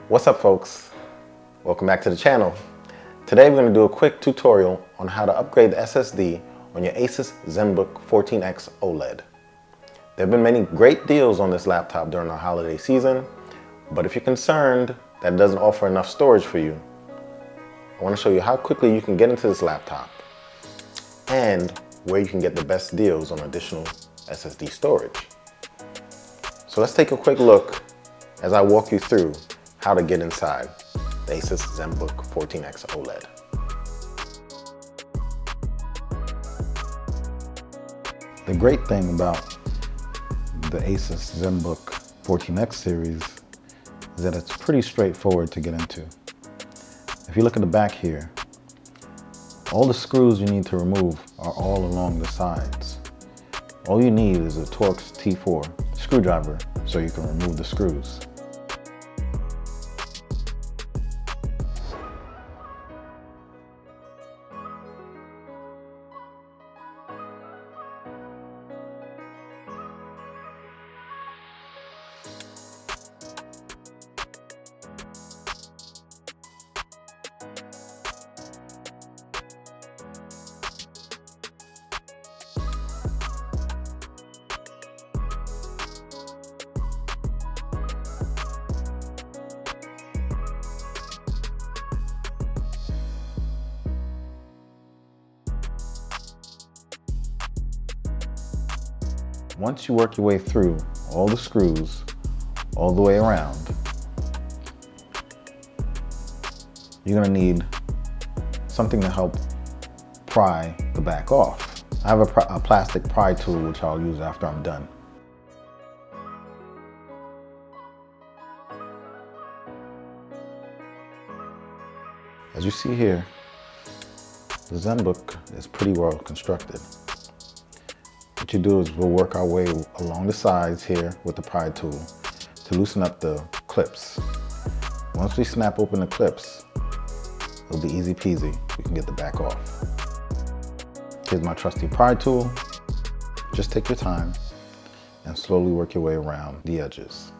What's up, folks? Welcome back to the channel. Today we're going to do a quick tutorial on how to upgrade the SSD on your ASUS Zenbook 14x OLED. There have been many great deals on this laptop during the holiday season, but if you're concerned that it doesn't offer enough storage for you, I want to show you how quickly you can get into this laptop and where you can get the best deals on additional SSD storage. So let's take a quick look as I walk you through how to get inside the ASUS Zenbook 14x OLED. The great thing about the ASUS Zenbook 14x series is that it's pretty straightforward to get into. If you look at the back here, all the screws you need to remove are all along the sides. All you need is a Torx T4 screwdriver so you can remove the screws. Once you work your way through all the screws, all the way around, you're gonna need something to help pry the back off. I have a plastic pry tool which I'll use after I'm done. As you see here, the Zenbook is pretty well constructed. What you do is we'll work our way along the sides here with the pry tool to loosen up the clips. Once we snap open the clips, it'll be easy peasy. We can get the back off. Here's my trusty pry tool. Just take your time and slowly work your way around the edges.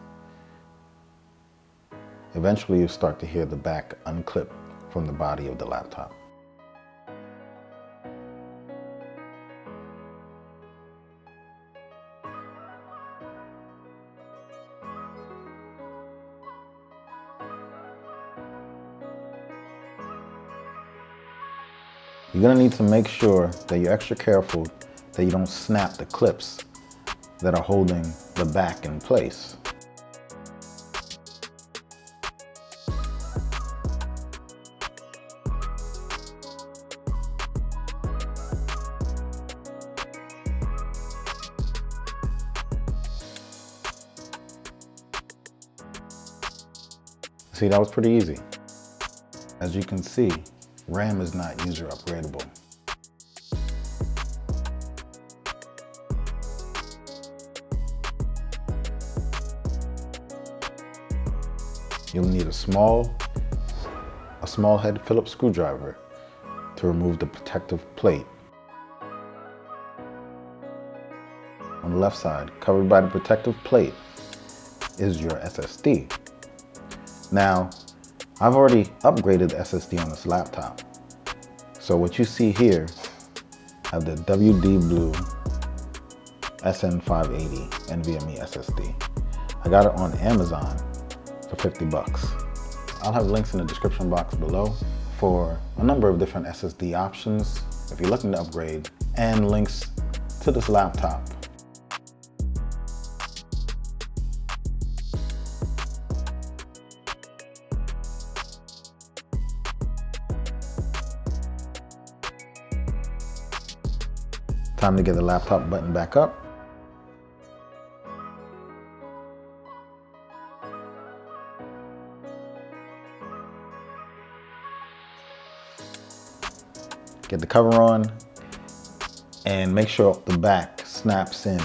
Eventually you'll start to hear the back unclip from the body of the laptop. You're going to need to make sure that you're extra careful that you don't snap the clips that are holding the back in place. See, that was pretty easy. As you can see, RAM is not user upgradable. You'll need a small head Phillips screwdriver to remove the protective plate. On the left side, covered by the protective plate, is your SSD. Now, I've already upgraded the SSD on this laptop. So what you see here, I have the WD Blue SN580 NVMe SSD. I got it on Amazon for 50 bucks. I'll have links in the description box below for a number of different SSD options if you're looking to upgrade, and links to this laptop. Time to get the laptop button back up. Get the cover on and make sure the back snaps in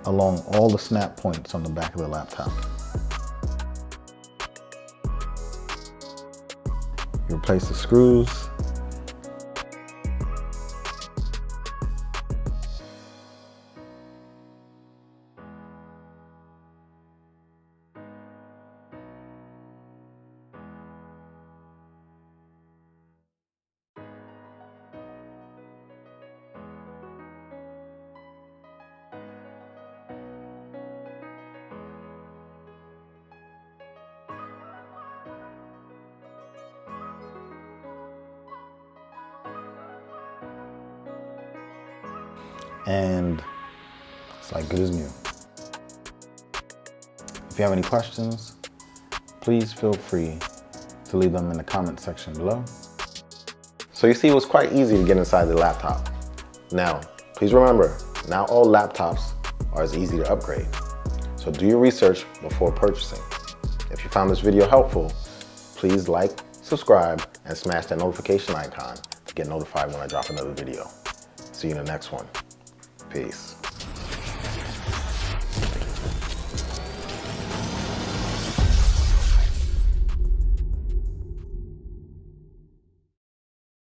along all the snap points on the back of the laptop. You replace the screws. and it's like good as new. If you have any questions, please feel free to leave them in the comment section below. So you see, it was quite easy to get inside the laptop. Now, please remember, not all laptops are as easy to upgrade. So do your research before purchasing. If you found this video helpful, please like, subscribe, and smash that notification icon to get notified when I drop another video. See you in the next one. Peace.